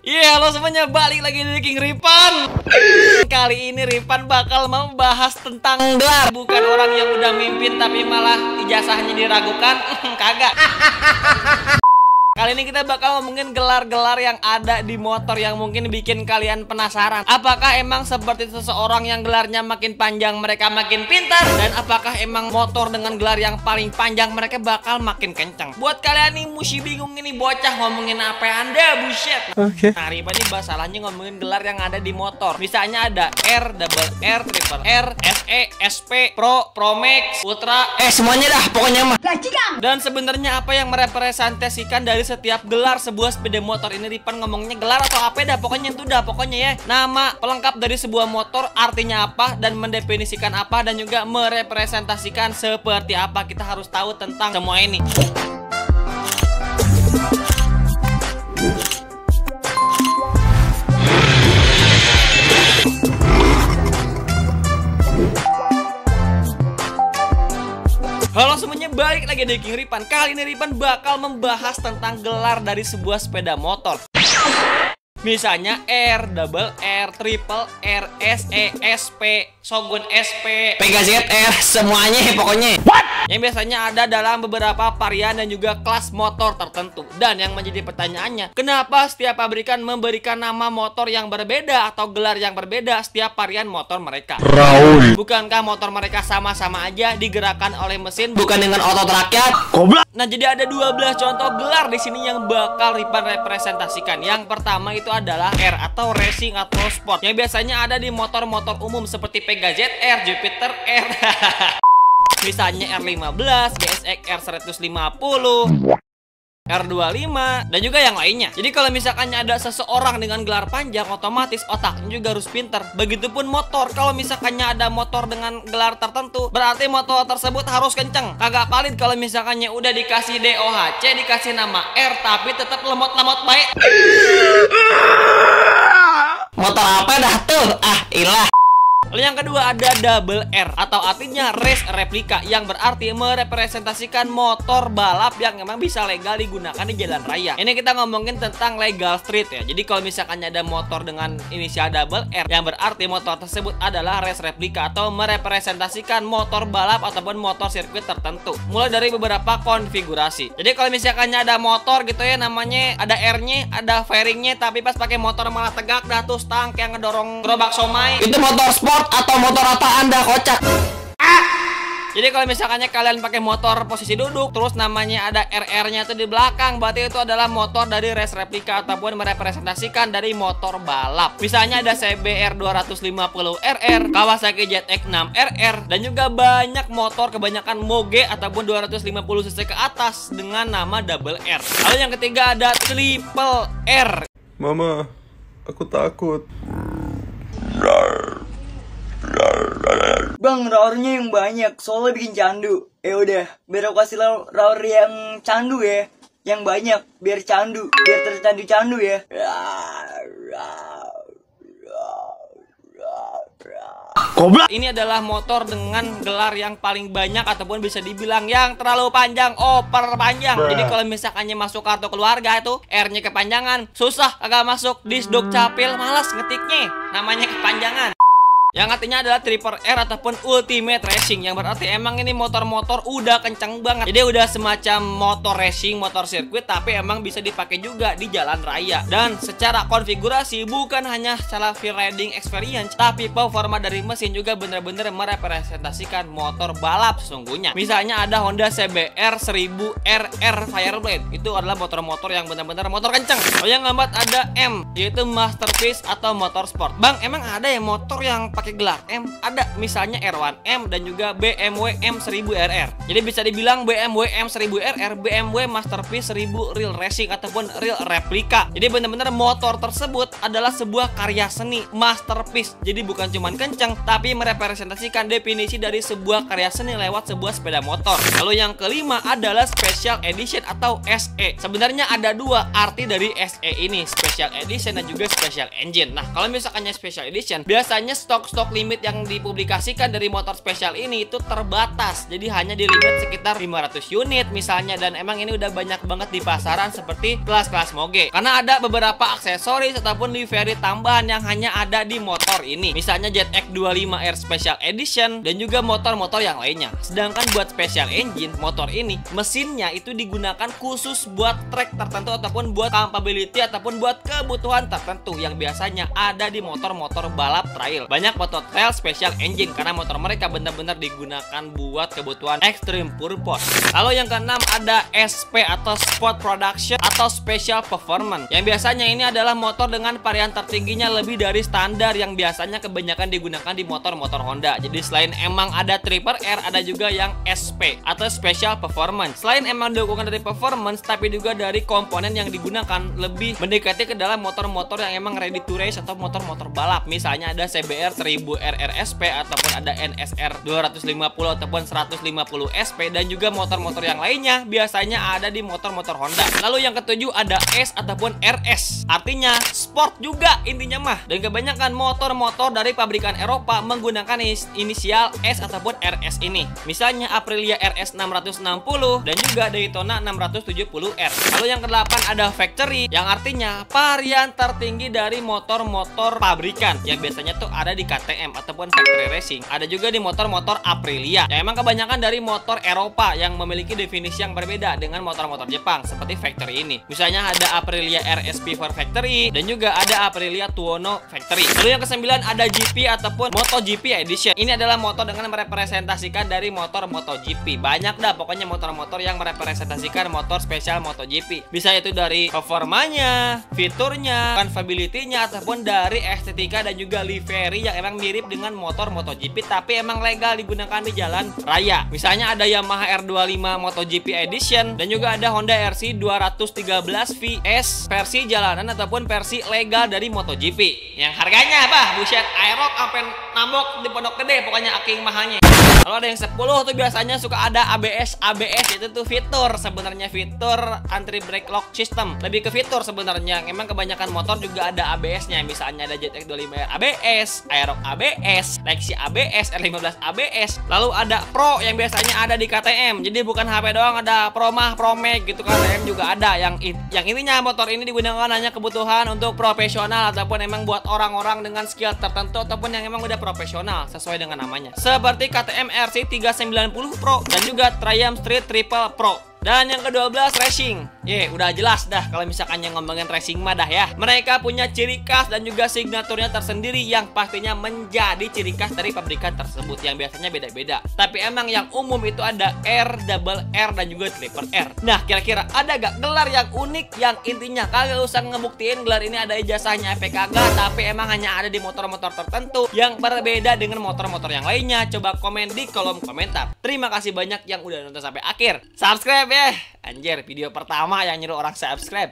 Iya, halo semuanya, balik lagi di King Ripan. Kali ini Ripan bakal membahas tentang gelar. Bukan orang yang udah mimpin tapi malah ijazahnya diragukan. Kagak. Kali ini kita bakal ngomongin gelar-gelar yang ada di motor yang mungkin bikin kalian penasaran. Apakah emang seperti seseorang yang gelarnya makin panjang mereka makin pintar? Dan apakah emang motor dengan gelar yang paling panjang mereka bakal makin kencang? Buat kalian nih mesti bingung ini bocah ngomongin apa Anda, buset. Nah, Ripan ini masalahnya ngomongin gelar yang ada di motor. Misalnya ada R, double R, triple R, SE, SP, Pro, Promax, Ultra, Semuanya dah pokoknya mah. dan sebenarnya apa yang merepresentasikan dari setiap gelar sebuah sepeda motor ini? Ripan ngomongnya gelar atau apa dah, pokoknya itu dah, pokoknya ya. Nama pelengkap dari sebuah motor artinya apa dan mendefinisikan apa dan juga merepresentasikan seperti apa. Kita harus tahu tentang semua ini. Halo semuanya, balik lagi di King Ripan. Kali ini Ripan bakal membahas tentang gelar dari sebuah sepeda motor. Misalnya R, double R, triple R, SE, SP, Shogun SP, Pegasus R, semuanya pokoknya. yang biasanya ada dalam beberapa varian dan juga kelas motor tertentu. Dan yang menjadi pertanyaannya, kenapa setiap pabrikan memberikan nama motor yang berbeda atau gelar yang berbeda setiap varian motor mereka? Bukankah motor mereka sama-sama aja digerakkan oleh mesin Bukan dengan otot rakyat. Nah, jadi ada 12 contoh gelar di sini yang bakal Ripan representasikan. Yang pertama itu adalah R atau racing atau sport, yang biasanya ada di motor-motor umum seperti Pegasus R, Jupiter R. Misalnya R15, GSX R150, R25, dan juga yang lainnya. Jadi kalau misalkan ada seseorang dengan gelar panjang, otomatis otaknya juga harus pinter. Begitupun motor, kalau misalkan ada motor dengan gelar tertentu, berarti motor tersebut harus kenceng. Kagak palit kalau misalkannya udah dikasih DOHC, dikasih nama R, tapi tetap lemot-lemot baik. Motor apa dah tuh? Ilah. Lalu yang kedua ada double R atau artinya race replika, yang berarti merepresentasikan motor balap yang memang bisa legal digunakan di jalan raya. Ini kita ngomongin tentang legal street ya. Jadi kalau misalkan ada motor dengan inisial double R, yang berarti motor tersebut adalah race replika atau merepresentasikan motor balap ataupun motor sirkuit tertentu. Mulai dari beberapa konfigurasi. Jadi kalau misalkan ada motor gitu ya, namanya ada R-nya, ada fairingnya, tapi pas pakai motor malah tegak dah tuh stang yang ngedorong gerobak somai. Itu motor sport atau motor apa Anda kocak? Jadi kalau misalkannya kalian pakai motor posisi duduk, terus namanya ada RR-nya itu di belakang, berarti itu adalah motor dari race replika ataupun merepresentasikan dari motor balap. Misalnya ada CBR 250 RR, Kawasaki ZX-6 RR, dan juga banyak motor kebanyakan Moge ataupun 250 cc ke atas dengan nama double R. Lalu yang ketiga ada triple R. Mama, aku takut. Bang, roarnya yang banyak, soalnya bikin candu. Udah, biar aku kasih roar yang candu ya. Yang banyak, biar candu, biar tercandu-candu ya. Ini adalah motor dengan gelar yang paling banyak ataupun bisa dibilang yang terlalu panjang, over panjang. Jadi kalau misalkannya masuk kartu keluarga itu R-nya kepanjangan, susah agak masuk disduk capil, malas ngetiknya, namanya kepanjangan. Yang artinya adalah triple R ataupun ultimate racing, yang berarti emang ini motor-motor udah kenceng banget. Jadi udah semacam motor racing, motor sirkuit, tapi emang bisa dipakai juga di jalan raya. Dan secara konfigurasi bukan hanya secara free riding experience, tapi performa dari mesin juga bener-bener merepresentasikan motor balap sesungguhnya. Misalnya ada Honda CBR 1000 RR Fireblade, itu adalah motor-motor yang bener-bener motor kenceng. Yang keempat ada M, yaitu Masterpiece atau motor sport. Bang, emang ada ya motor yang pakai gelar M? Ada, misalnya R1M dan juga BMW M1000 RR. Jadi bisa dibilang BMW M1000 RR, BMW Masterpiece 1000 Real Racing ataupun Real Replika. Jadi benar-benar motor tersebut adalah sebuah karya seni, masterpiece. Jadi bukan cuman kenceng, tapi merepresentasikan definisi dari sebuah karya seni lewat sebuah sepeda motor. Lalu yang kelima adalah Special Edition atau SE. Sebenarnya ada dua arti dari SE ini, Special Edition dan juga Special Engine. Nah, kalau misalkannya Special Edition, biasanya stok stok limit yang dipublikasikan dari motor spesial ini itu terbatas. Jadi hanya di limit sekitar 500 unit misalnya, dan emang ini udah banyak banget di pasaran seperti kelas-kelas moge. Karena ada beberapa aksesoris ataupun livery tambahan yang hanya ada di motor ini. Misalnya ZX 25R Special Edition dan juga motor-motor yang lainnya. Sedangkan buat special engine motor ini, mesinnya itu digunakan khusus buat track tertentu ataupun buat capability ataupun buat kebutuhan tertentu yang biasanya ada di motor-motor balap trail. Banyak motor trail special engine karena motor mereka benar-benar digunakan buat kebutuhan extreme purpose. Lalu yang keenam ada SP atau Sport Production atau Special Performance, yang biasanya ini adalah motor dengan varian tertingginya lebih dari standar yang biasanya kebanyakan digunakan di motor-motor Honda. Jadi selain emang ada Triple R, ada juga yang SP atau Special Performance. Selain emang dukungan dari performance, tapi juga dari komponen yang digunakan lebih mendekati ke dalam motor-motor yang emang ready to race atau motor-motor balap. Misalnya ada CBR 1000 RRSP ataupun ada NSR 250 ataupun 150 SP, dan juga motor-motor yang lainnya biasanya ada di motor-motor Honda. Lalu yang ketujuh ada S ataupun RS, artinya sport juga intinya mah. Dan kebanyakan motor-motor dari pabrikan Eropa menggunakan inisial S ataupun RS ini. Misalnya Aprilia RS 660 dan juga Daytona 670R. Lalu yang kedelapan ada factory, yang artinya varian tertinggi dari motor-motor pabrikan yang biasanya tuh ada di KTM ataupun factory racing. Ada juga di motor-motor Aprilia yang emang kebanyakan dari motor Eropa yang memiliki definisi yang berbeda dengan motor-motor Jepang seperti factory ini. Misalnya ada Aprilia RSP4 factory dan juga ada Aprilia Tuono factory. Lalu yang kesembilan ada GP ataupun MotoGP Edition. Ini adalah motor dengan merepresentasikan dari motor MotoGP. Banyak dah pokoknya motor-motor yang merepresentasikan motor spesial MotoGP. Bisa itu dari performanya, fiturnya, convertibility-nya, ataupun dari estetika dan juga livery yang emang mirip dengan motor MotoGP tapi emang legal digunakan di jalan raya. Misalnya ada Yamaha R25 MotoGP Edition dan juga ada Honda RC 213 VS versi jalanan ataupun versi legal dari MotoGP. Yang harganya apa? Buset, aerok sampai nambok di Pondok Gede pokoknya aking mahalnya. Lalu ada yang 10 tuh biasanya suka ada ABS itu tuh fitur, sebenarnya fitur anti brake lock system. Lebih ke fitur sebenarnya. Emang kebanyakan motor juga ada ABS-nya. Misalnya ada ZX 25R ABS, Aerox ABS, Lexi ABS, R15 ABS. Lalu ada Pro yang biasanya ada di KTM. Jadi bukan HP doang, ada Pro Mah, Pro Max gitu. KTM juga ada yang intinya motor ini digunakan hanya kebutuhan untuk profesional ataupun emang buat orang-orang dengan skill tertentu ataupun yang emang udah profesional sesuai dengan namanya. Seperti KTM RC 390 Pro dan juga Triumph Street Triple Pro. Dan yang ke-12 racing. Udah jelas dah kalau misalkan yang ngomongin racing mah dah ya. Mereka punya ciri khas dan juga signaturnya tersendiri yang pastinya menjadi ciri khas dari pabrikan tersebut yang biasanya beda-beda. Tapi emang yang umum itu ada R, double R dan juga triple R. Nah, kira-kira ada gak gelar yang unik yang intinya kagak usah ngebuktiin gelar ini ada ijazahnya apa kagak, tapi emang hanya ada di motor-motor tertentu yang berbeda dengan motor-motor yang lainnya? Coba komen di kolom komentar. Terima kasih banyak yang udah nonton sampai akhir. Subscribe ya. Anjir, video pertama yang nyuruh orang subscribe.